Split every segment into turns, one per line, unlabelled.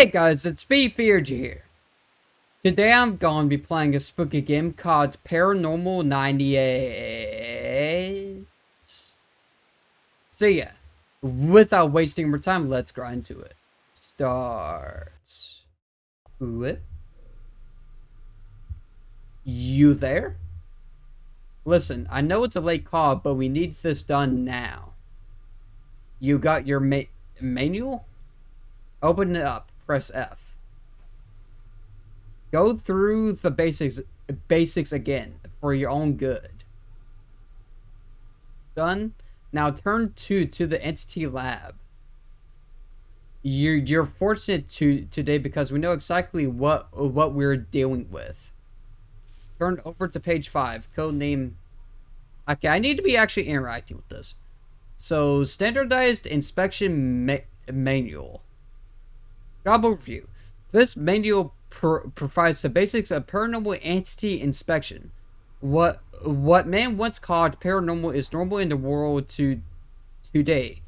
Hey guys, it's Feared here. Today I'm going to be playing a spooky game called Paranormal 98. So yeah, without wasting more time, let's grind to it. Starts. What? You there? Listen, I know it's a late call, but we need this done now. You got your manual? Open it up. Press F. Go through the basics again for your own good. Done. Now turn to the entity lab. You're fortunate today because we know exactly what we're dealing with. Turn over to page 5. Code name. Okay, I need to be actually interacting with this. So standardized inspection manual. Job overview. This manual provides the basics of paranormal entity inspection. What man once called paranormal is normal in the world today.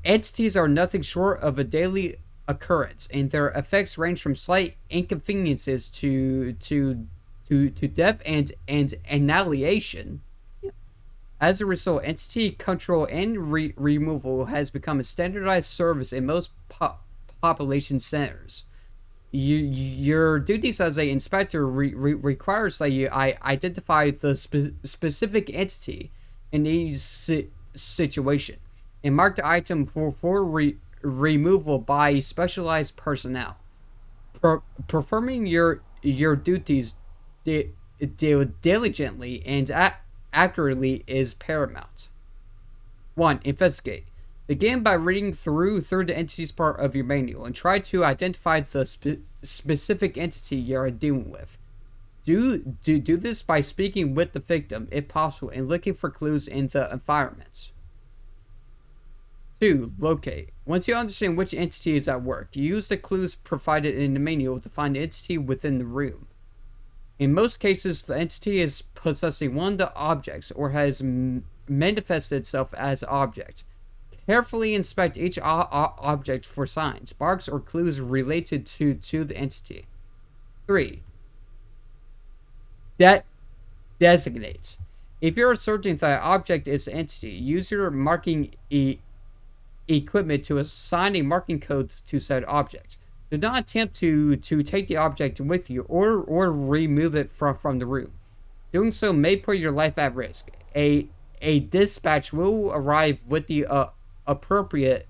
Entities are nothing short of a daily occurrence, and their effects range from slight inconveniences to death and annihilation. As a result, entity control and removal has become a standardized service in most population centers. Your duties as an inspector requires that you identify the specific entity in each situation and mark the item for removal by specialized personnel. Performing your duties diligently and accurately is paramount. 1. Investigate. Begin by reading through the entities part of your manual and try to identify the specific entity you are dealing with. Do this by speaking with the victim, if possible, and looking for clues in the environment. 2. Locate. Once you understand which entity is at work, use the clues provided in the manual to find the entity within the room. In most cases, the entity is possessing one of the objects or has manifested itself as an object. Carefully inspect each object for signs, marks, or clues related to the entity. 3. Designate. If you're asserting that an object is an entity, use your marking equipment to assign a marking code to said object. Do not attempt to take the object with you or remove it from the room. Doing so may put your life at risk. A dispatch will arrive with the appropriate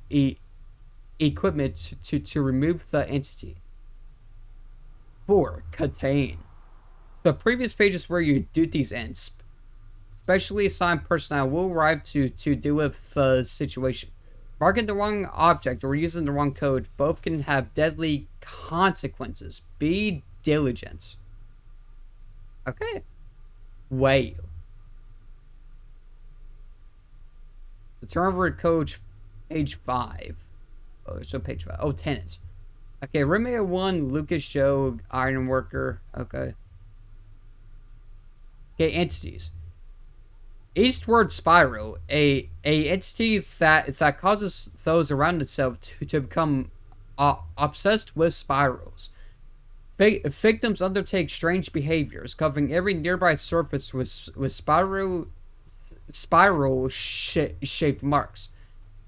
equipment to remove the entity. 4. Contain. The previous page is where your duties end. Specially assigned personnel will arrive to deal with the situation. Marking the wrong object or using the wrong code both can have deadly consequences. Be diligent. Okay. Wait. The turnover code, page 5. Oh, so page 5. Oh, tenants. Okay, roommate 1, Lucas Joe, ironworker. Okay. Okay, entities. Eastward spiral, a entity that causes those around itself to become obsessed with spirals. Victims undertake strange behaviors, covering every nearby surface with spiral shaped marks,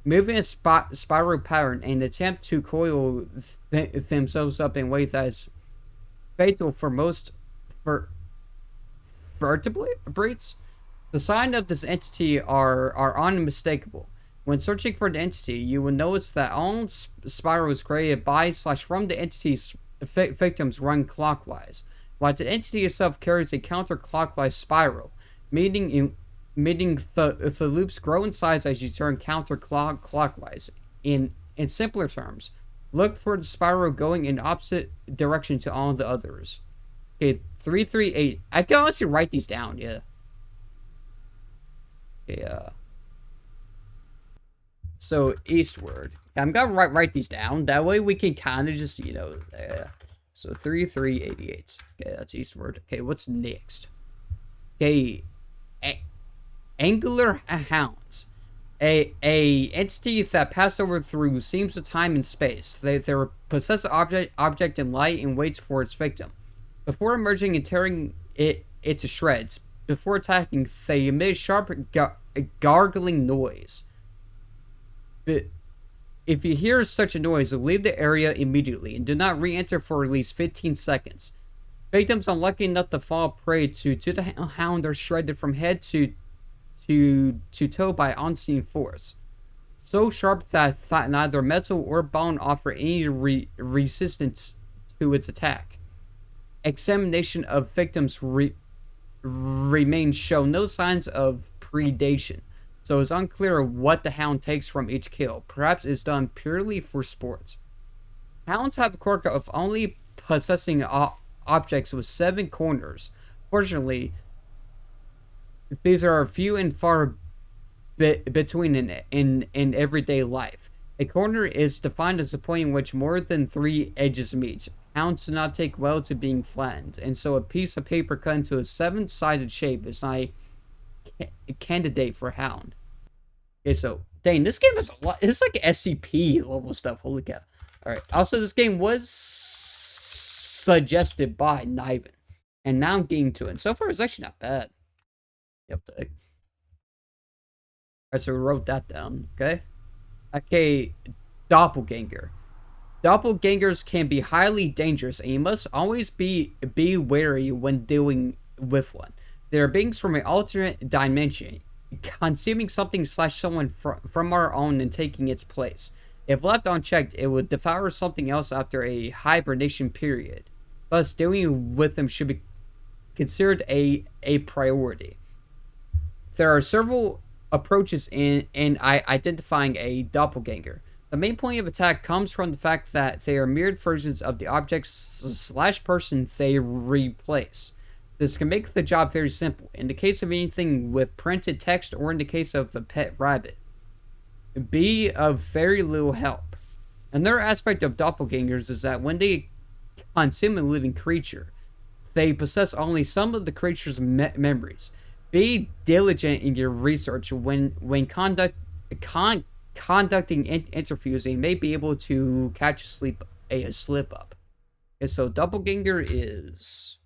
moving a spiral pattern and attempt to coil themselves up in a way that is fatal for most vertebrates. The signs of this entity are unmistakable. When searching for the entity, you will notice that all spirals created by/from the entity's victims run clockwise, while the entity itself carries a counterclockwise spiral, meaning the loops grow in size as you turn counterclockwise. In simpler terms, look for the spiral going in opposite direction to all the others. Okay, 338. I can honestly write these down, yeah. Yeah. So eastward. I'm gonna write these down. That way we can kind of just, so 3388. Okay, that's eastward. Okay, what's next? Okay, angular hounds. A entity that pass over through seams of time and space. They possess an object in light and waits for its victim. Before emerging and tearing it to shreds, before attacking, they emit a sharp gargling noise. But if you hear such a noise, leave the area immediately and do not re-enter for at least 15 seconds. Victims unlucky enough to fall prey to the hound are shredded from head to toe by unseen force. So sharp that neither metal or bone offer any resistance to its attack. Examination of victims remains show no signs of predation, so it's unclear what the hound takes from each kill. Perhaps it's done purely for sport. Hounds have a quirk of only possessing objects with 7 corners. Fortunately, these are few and far between in everyday life. A corner is defined as a point in which more than 3 edges meet. Hounds do not take well to being flattened, and so a piece of paper cut into a 7-sided shape is not a candidate for hound. Okay, so dang, this game has a lot. It's like SCP level stuff. Holy cow! All right. Also, this game was suggested by Niven, and now I'm getting to it. And so far, it's actually not bad. Yep. Alright, so we wrote that down. Okay, doppelganger. Doppelgangers can be highly dangerous, and you must always be wary when dealing with one. They are beings from an alternate dimension, consuming something / someone from our own and taking its place. If left unchecked, it would devour something else after a hibernation period. Thus, dealing with them should be considered a priority. There are several approaches in identifying a doppelganger. The main point of attack comes from the fact that they are mirrored versions of the objects / person they replace. This can make the job very simple, in the case of anything with printed text or in the case of a pet rabbit. Be of very little help. Another aspect of doppelgangers is that when they consume a living creature, they possess only some of the creature's memories. Be diligent in your research when conducting interviews, and you may be able to catch a slip up. Okay, so doppelganger is.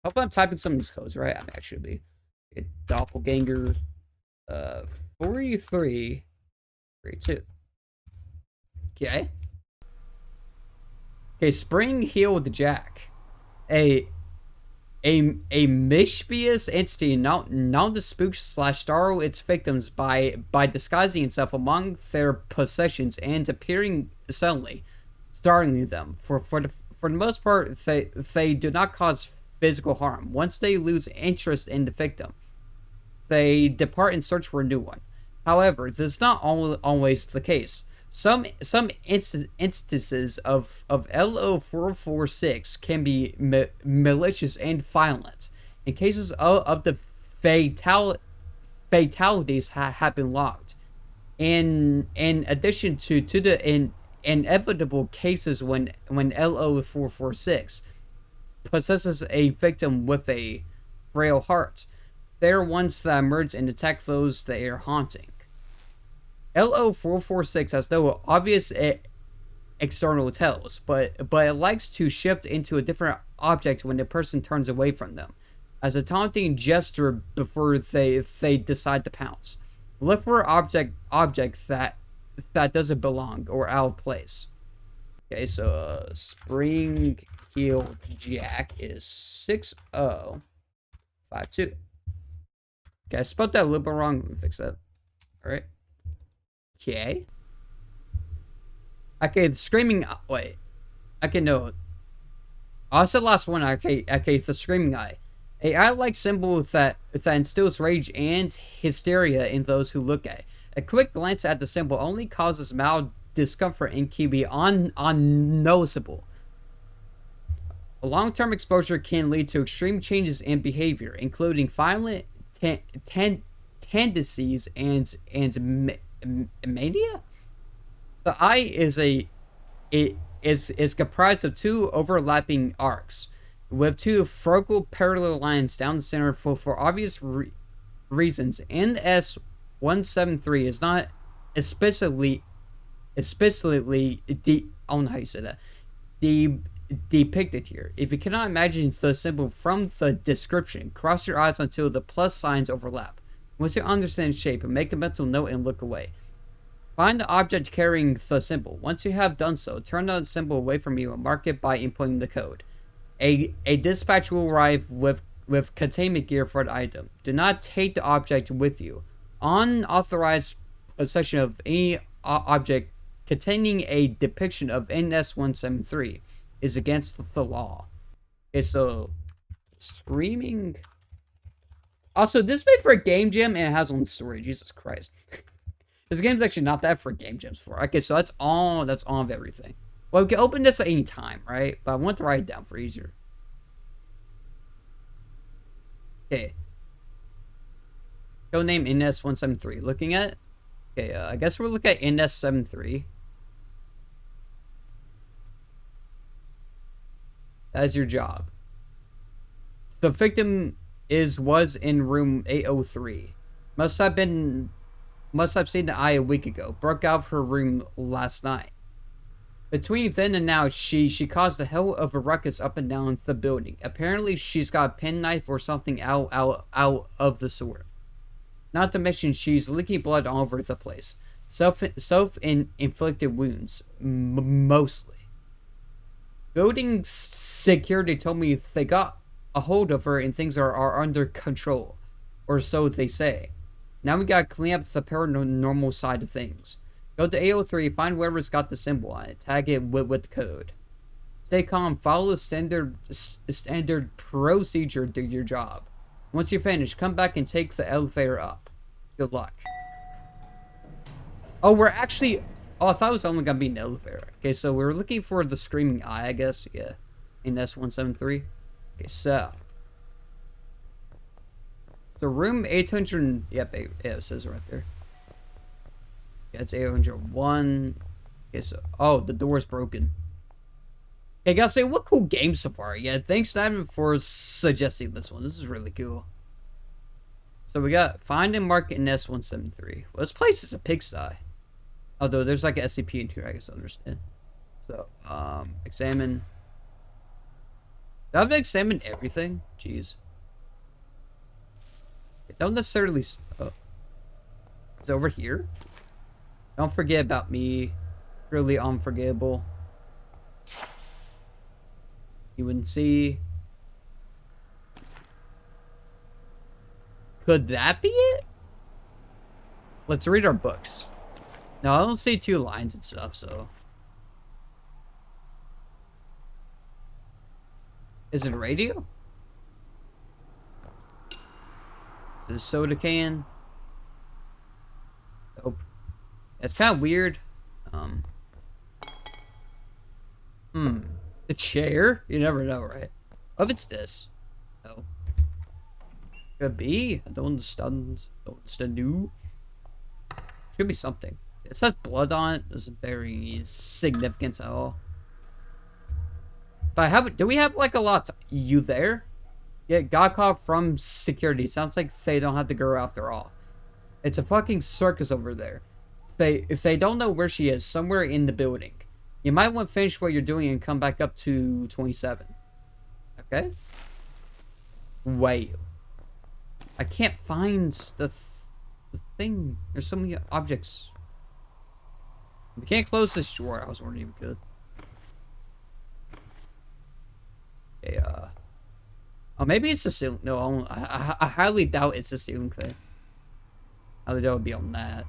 Hopefully I'm typing some of these codes right. I'm actually be. Okay, doppelganger 4332. Okay. Okay, Spring Heeled Jack. A mischievous entity known to spook / startle its victims by disguising itself among their possessions and appearing suddenly, startling them. For the most part, they do not cause physical harm. Once they lose interest in the victim, they depart and search for a new one. However, this is not always the case. Some instances of LO446 can be malicious and violent. In cases of the fatalities have been logged. In addition to the inevitable cases when LO446 possesses a victim with a frail heart, they are ones that emerge and attack those they are haunting. LO446 has no obvious external tells, but it likes to shift into a different object when the person turns away from them, as a taunting gesture before they decide to pounce. Look for an object that doesn't belong or out of place. Okay, so Spring Heeled Jack is 6052. Okay, I spelled that a little bit wrong. Let me fix that. Alright. Okay. Okay, the screaming. Wait. Okay, no. Oh, that's the last one. Okay, the screaming eye. A eye-like symbol that instills rage and hysteria in those who look at it. A quick glance at the symbol only causes mild discomfort and can be unnoticeable. A long-term exposure can lead to extreme changes in behavior, including violent tendencies and mania. The eye is comprised of 2 overlapping arcs, with 2 focal parallel lines down the center for obvious reasons. 173 is not especially I don't know how you say that. De- Depicted here. If you cannot imagine the symbol from the description, cross your eyes until the plus signs overlap. Once you understand shape, make a mental note and look away. Find the object carrying the symbol. Once you have done so, turn the symbol away from you and mark it by inputting the code. A dispatch will arrive with containment gear for the item. Do not take the object with you. Unauthorized possession of any object containing a depiction of NS-173 is against the law. Okay, so streaming. Also, this is made for a game jam and it has one story. Jesus Christ. This game's actually not bad for game jams for. Okay, so that's all of everything. Well, we can open this at any time, right? But I want to write it down for easier. Okay. Code name NS-173. Looking at it. Okay, I guess we'll look at NS-73. That's your job. The victim was in room 803. Must have seen the eye a week ago. Broke out of her room last night. Between then and now, she caused a hell of a ruckus up and down the building. Apparently, she's got a penknife or something out of the sort. Not to mention, she's leaking blood all over the place. Self-inflicted wounds, mostly. Building security told me they got a hold of her and things are under control. Or so they say. Now we gotta clean up the paranormal side of things. Go to 803, find whoever's got the symbol on it, tag it with code. Stay calm, follow the standard procedure, do your job. Once you're finished, come back and take the elevator up. Good luck. Oh, we're actually... Oh, I thought it was only gonna be an elevator. Okay, so we're looking for the screaming eye, I guess. Yeah. In S-173. Okay, so... So room 800... Yep, yeah, it says it right there. Yeah, it's 801. Okay, so... Oh, the door's broken. Hey, gotta say, what cool game so far. Yeah, thanks, Diamond, for suggesting this one. This is really cool. So we got find and mark in S-173. Well, this place is a pigsty. Although there's like an SCP in here, I guess I understand. So, examine. I've examined everything. Jeez. Don't necessarily... Oh. It's over here. Don't forget about me. Really unforgettable. You wouldn't see. Could that be it? Let's read our books. No, I don't see 2 lines and stuff, so. Is it a radio? Is it a soda can? Nope. It's kind of weird. The chair? You never know, right? Oh, if it's this. No. Could be. I don't understand. New. Should be something. It says blood on it. Doesn't bear any significance at all. But do we have like a lot? You there? Yeah, got caught from security. Sounds like they don't have to go after all. It's a fucking circus over there. If they don't know where she is, somewhere in the building. You might want to finish what you're doing and come back up to 27. Okay? Wait. I can't find the thing. There's so many objects. We can't close this drawer. I was wondering if we could. Okay, oh, maybe it's the ceiling. No, I highly doubt it's the ceiling thing. I highly doubt it would be on that.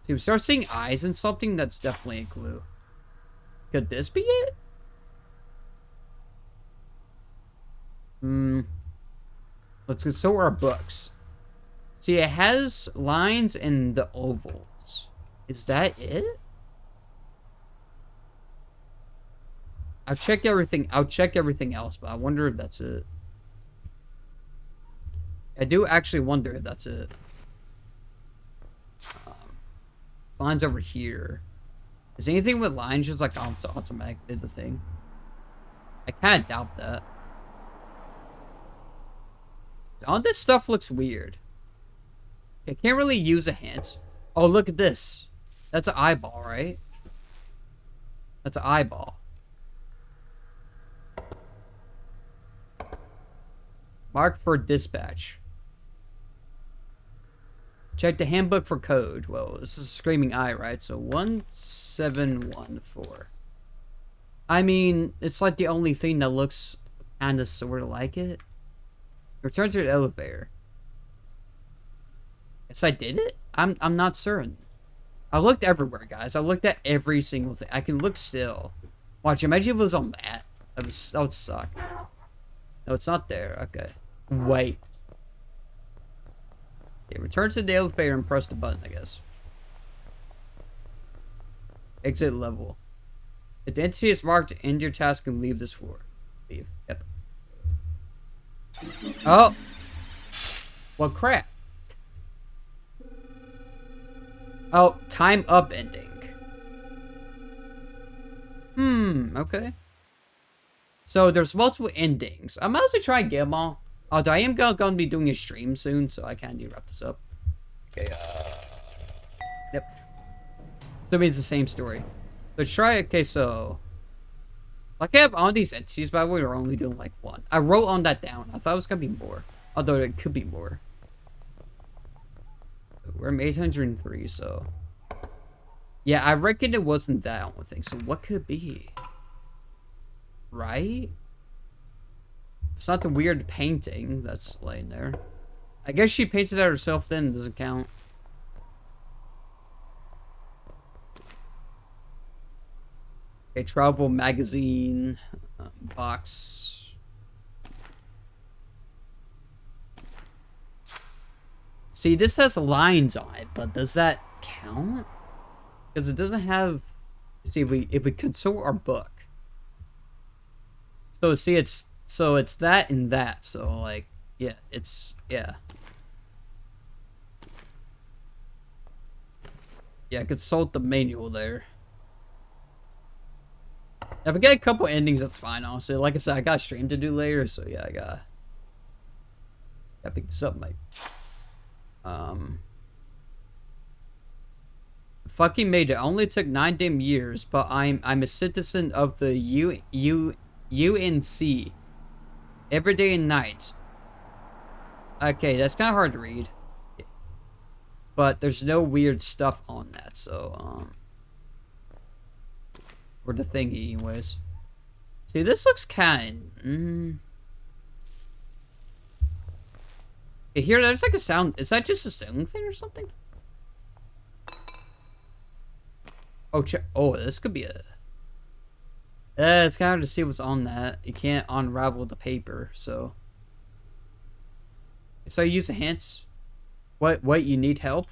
See, we start seeing eyes and something. That's definitely a clue. Could this be it? Let's consult our books. See, it has lines in the ovals. Is that it? I'll check everything else, but I wonder if that's it. I do actually wonder if that's it. Lines over here. Is anything with lines just like automatic did the thing? I kind of doubt that. All this stuff looks weird. I can't really use a hint. Oh, look at this. That's an eyeball, right? That's an eyeball. Mark for dispatch. Check the handbook for code. Well, this is a screaming eye, right? So 1714. I mean, it's like the only thing that looks kind of sort of like it. Return to the elevator. Yes, I did it? I'm not certain. I looked everywhere, guys. I looked at every single thing. I can look still. Watch, imagine if it was on that. That would suck. No, it's not there. Okay. Wait. Okay, return to the elevator and press the button, I guess. Exit level. If the entity is marked, end your task and leave this floor. Leave. Yep. Oh! Well, crap. Oh, time up ending. Okay. So there's multiple endings. I'm also trying to get them all. Although I am going to be doing a stream soon, so I kind of need to wrap this up. Okay, yep. So it means the same story. Let's try, okay, so... Like I have all these entities, but we're only doing like one. I wrote on that down. I thought it was going to be more. Although it could be more. We're at 803, so... Yeah, I reckon it wasn't that one thing. So what could it be? Right? It's not the weird painting that's laying there. I guess she painted it herself then. It doesn't count. A travel magazine box. See, this has lines on it, but does that count? Because it doesn't have. See, if we consult our book. So see, it's that and that. So like, yeah, yeah. Yeah, consult the manual there. If I get a couple endings, that's fine, honestly. Like I said, I got a stream to do later, so yeah, I gotta pick this up, mate. Fucking made it. Only took 9 damn years, but I'm a citizen of the UNC. Every day and night. Okay, that's kind of hard to read. But there's no weird stuff on that, so, or the thingy, anyways. See, this looks kind of... Here, there's like a sound... Is that just a sound thing or something? Oh, oh, this could be a... it's kind of hard to see what's on that. You can't unravel the paper, so... So you use the hints. What, you need help?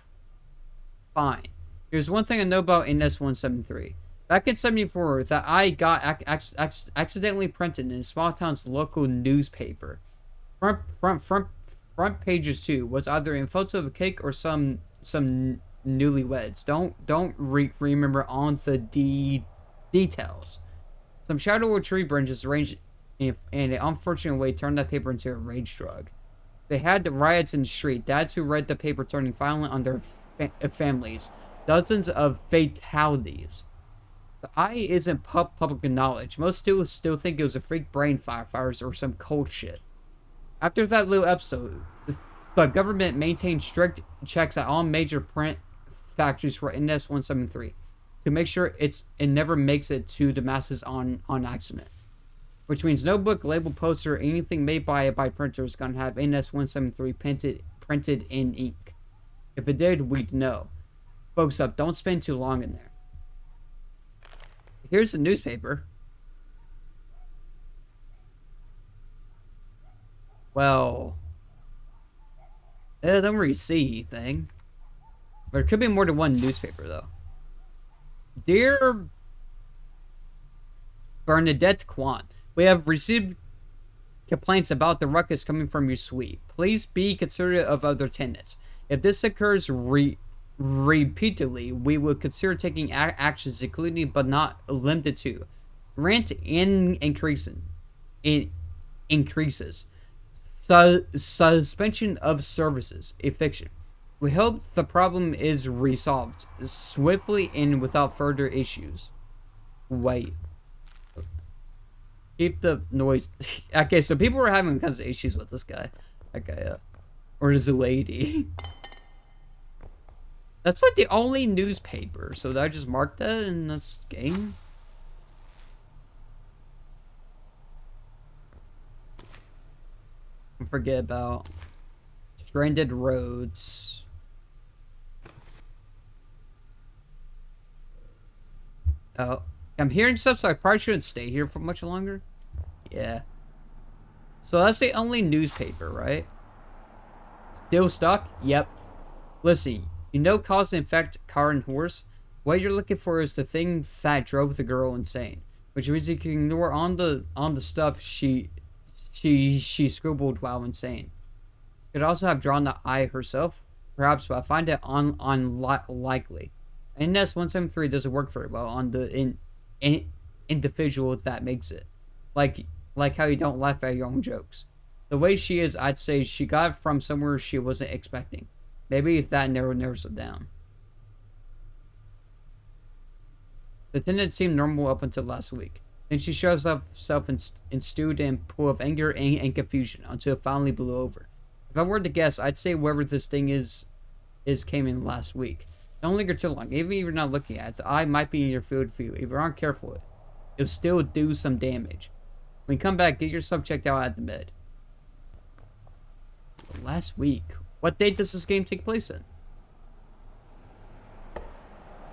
Fine. Here's one thing I know about NS-173. Back in 74, that I got accidentally printed in a small town's local newspaper. Front pages too was either in photo of a cake or some newlyweds. Don't remember on the details. Some shadow or tree branches arranged in an unfortunate way turned that paper into a rage drug. They had the riots in the street. Dads who read the paper turning violent on their families. Dozens of fatalities. The eye isn't public knowledge. Most still think it was a freak brain fires or some cold shit. After that little episode, the government maintained strict checks at all major print factories for NS-173 to make sure it never makes it to the masses on accident. Which means no book, label, poster, or anything made by printer is going to have NS-173 printed in ink. If it did, we'd know. Folks up, don't spend too long in there. Here's the newspaper. Well, I don't really see anything. But it could be more than one newspaper, though. Dear Bernadette Kwan, we have received complaints about the ruckus coming from your suite. Please be considerate of other tenants. If this occurs repeatedly, we will consider taking actions, including but not limited to rent increases, Suspension of services, a fiction. We hope the problem is resolved swiftly and without further issues. Wait. Keep the noise. Okay, so people were having kinds of issues with this guy. Okay, or is a lady. That's like the only newspaper. So did I just mark that in this game? Forget about stranded roads. Oh, I'm hearing stuff, so I probably shouldn't stay here for much longer. Yeah. So that's the only newspaper, right? Still stuck? Yep. Listen, you know cause and effect, car and horse? What you're looking for is the thing that drove the girl insane. Which means you can ignore on the stuff she scribbled while insane. Could also have drawn the eye herself, perhaps, but I find it unlikely. NS 173 doesn't work very well on the individual that makes it. Like how you don't laugh at your own jokes. The way she is, I'd say she got it from somewhere she wasn't expecting. Maybe that narrows it down. The tenant seemed normal up until last week. Then she shows herself stewed in a pool of anger and confusion until it finally blew over. If I were to guess, I'd say wherever this thing is came in last week. Don't linger too long. Even if you're not looking at it, the eye might be in your field of view. If you aren't careful, it'll still do some damage. When you come back, get yourself checked out at the med. Last week. What date does this game take place in?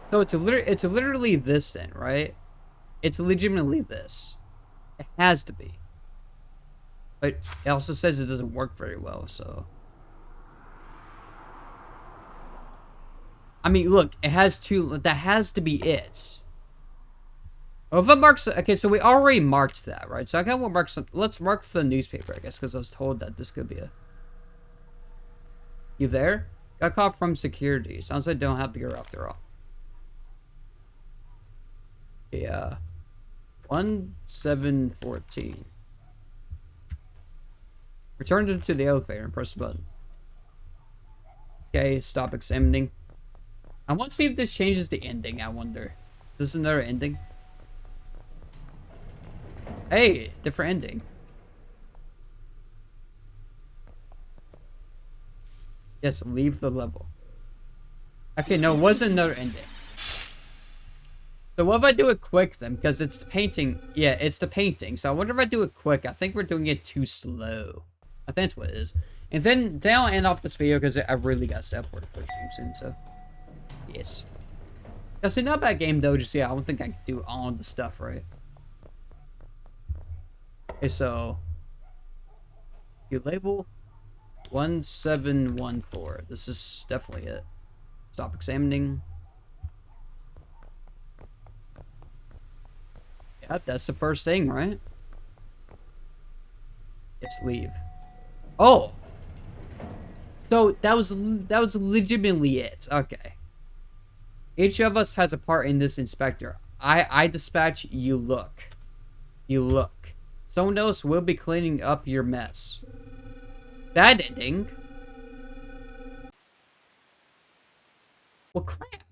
So it's literally this then, right? It's legitimately this. It has to be. But it also says it doesn't work very well, so. I mean, look, it has to, that has to be it. Well, if it marks, okay, so we already marked that, right? So I kind of want to mark some, let's mark the newspaper, I guess, because I was told that this could be a. You there? Got caught from security. Sounds like I don't have to go after all. Yeah. 1714. Return to the elevator and press the button. Okay, stop examining. I want to see if this changes the ending, I wonder. Is this another ending? Hey, different ending. Yes, leave the level. Okay, no, it wasn't another ending. So what if I do it quick then? Because it's the painting. Yeah, it's the painting. So I wonder if I do it quick. I think we're doing it too slow. I think that's what it is. And then I'll end off this video because I really got stuff for the first game soon. So, yes. That's not a bad game though. Just yeah, I don't think I can do all of the stuff right. Okay, so you label 1714. This is definitely it. Stop examining. Yeah, that's the first thing, right? Yes, leave. Oh, so that was legitimately it. Okay. Each of us has a part in this, inspector. I dispatch. You look. You look. Someone else will be cleaning up your mess. Bad ending. Well, crap.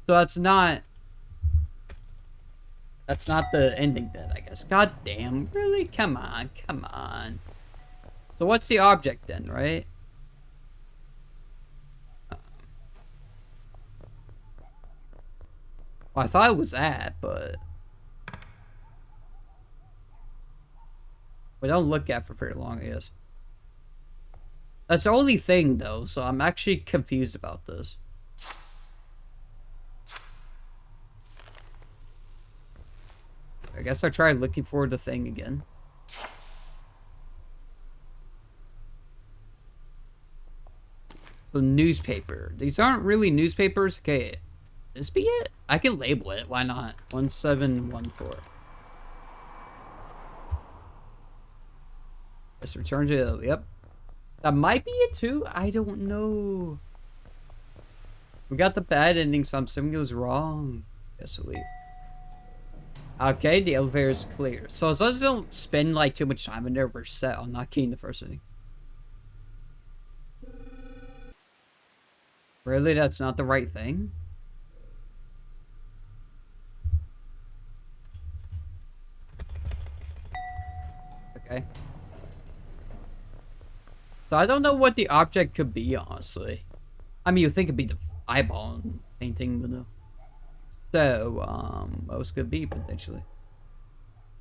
So that's not the ending then, I guess. God damn, really? Come on, come on. So what's the object then, right? Well, I thought it was that, but we don't look at for very long, I guess. That's the only thing, though, so I'm actually confused about this. I guess I'll try looking for the thing again. So newspaper. These aren't really newspapers. Okay, this be it? I can label it. Why not? 1714. Let's return to, yep. That might be it too. I don't know. We got the bad ending, so I'm assuming it was wrong. Guess we'll leave. Okay, the elevator is clear. So as long as I don't spend like too much time in there, we're set on not keying the first thing. Really, that's not the right thing? Okay. So I don't know what the object could be, honestly. I mean, you think it'd be the eyeball painting, but no. So, what else could it be, potentially?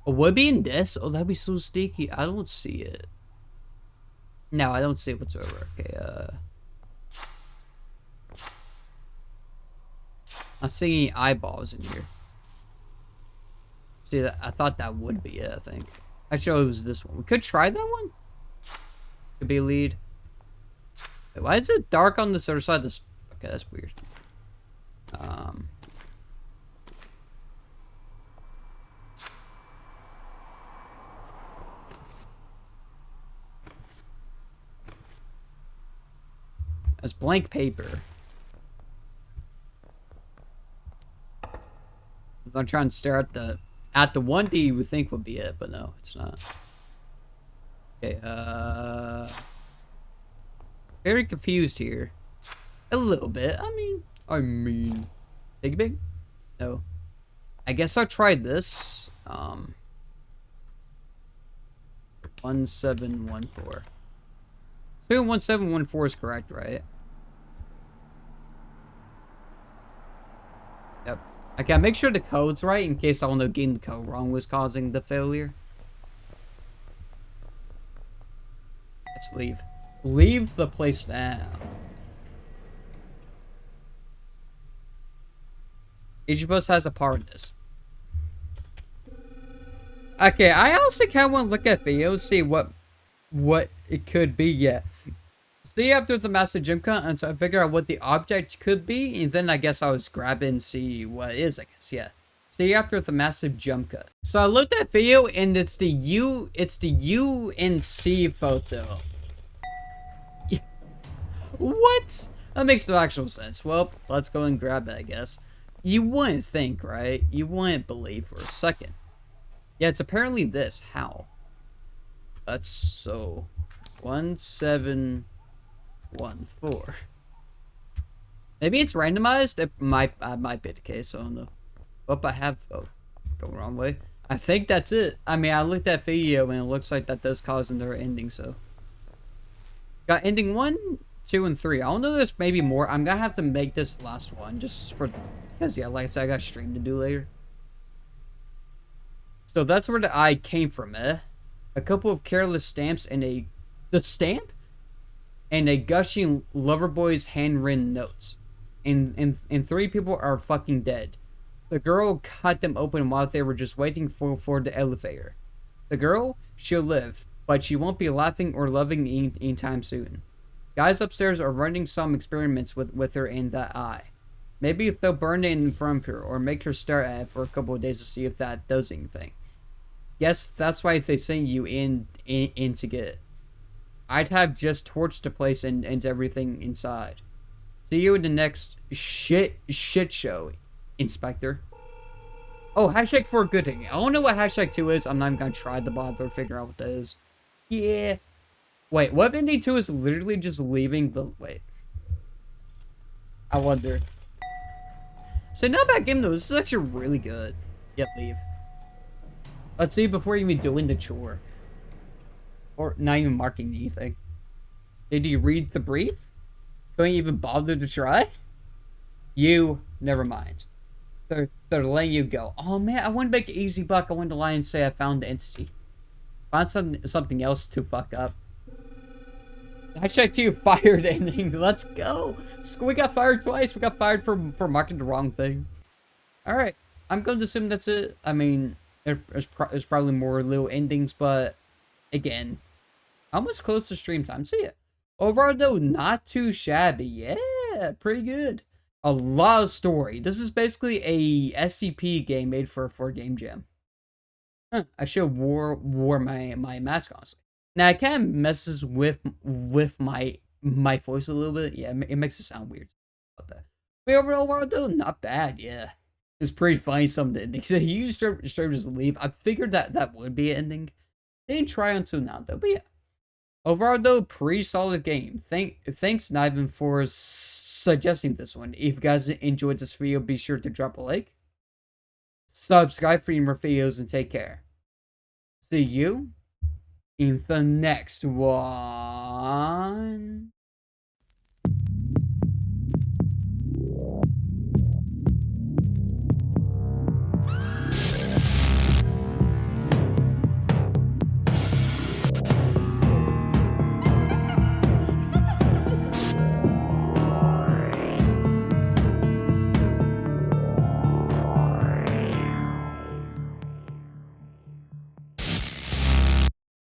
Oh, would it be in this? Oh, that'd be so sneaky. I don't see it. No, I don't see it whatsoever. Okay, I'm seeing eyeballs in here. See, I thought that would be it, I think. Actually, it was this one. We could try that one. Could be a lead. Wait, why is it dark on this other side? This. Okay, that's weird. Um. That's blank paper. I'm trying to stare at the 1D you would think would be it, but no, it's not. Okay, very confused here. A little bit. I mean, big? No. I guess I'll try this. 1714. 1714 is correct, right? Yep. Okay, make sure the code's right in case I want to getting the code wrong was causing the failure. Let's leave. Leave the place now. Each of us has a part in this. Okay, I also kind of want to look at videos, see what it could be yet. See after the master gym cut, and so I figure out what the object could be, and then I guess I was grab it and see what it is, I guess, yeah. See after the massive jump cut. So I looked at video and it's the UNC photo. What? That makes no actual sense. Well, let's go and grab it, I guess. You wouldn't think, right? You wouldn't believe for a second. Yeah, it's apparently this. How? That's so 1714. Maybe it's randomized. It might be the case. I don't know. Oh, I have going the wrong way. I think that's it. I mean, I looked at video and it looks like that does cause another ending. So got ending 1, 2, and 3. I don't know. There's maybe more. I'm gonna have to make this last one just for because yeah, like I said, I got a stream to do later. So that's where the eye came from, eh? A couple of careless stamps and the stamp and a gushing lover boy's handwritten notes. And 3 people are fucking dead. The girl cut them open while they were just waiting for the elevator. The girl, she'll live, but she won't be laughing or loving anytime soon. Guys upstairs are running some experiments with her in that eye. Maybe they'll burn it in front of her or make her stare at it for a couple of days to see if that does anything. Yes, that's why they send you in to get it. I'd have just torched the place and everything inside. See you in the next shit show, Inspector. Oh, hashtag for a good thing. I don't know what hashtag 2 is. I'm not even gonna try to bother to figure out what that is. Yeah. Wait, what if ending 2 is literally just leaving the... Wait. I wonder. So not bad game though. This is actually really good. Yep, leave. Let's see before even doing the chore. Or not even marking anything. Did you read the brief? Don't you even bother to try? You, never mind. They're letting you go. Oh man, I want to make it easy buck. I want to lie and say I found the entity. Find something else to fuck up. Hashtag 2 fired ending. Let's go. We got fired twice. We got fired for marking the wrong thing. Alright. I'm going to assume that's it. I mean, there's probably more little endings, but again, almost close to stream time. See ya. Overall, though, not too shabby. Yeah, pretty good. A lot of story. This is basically a SCP game made for Game Jam. Huh, I should have wore my mask, honestly. Now, it kind of messes with my voice a little bit. Yeah, it makes it sound weird. About that. But overall, though, not bad. Yeah. It's pretty funny, some of the endings. You straight just leave. I figured that would be an ending. Didn't try until now, though. But yeah. Overall, though, pretty solid game. Thanks, Niven, for suggesting this one. If you guys enjoyed this video, be sure to drop a like, subscribe for more videos, and take care. See you in the next one.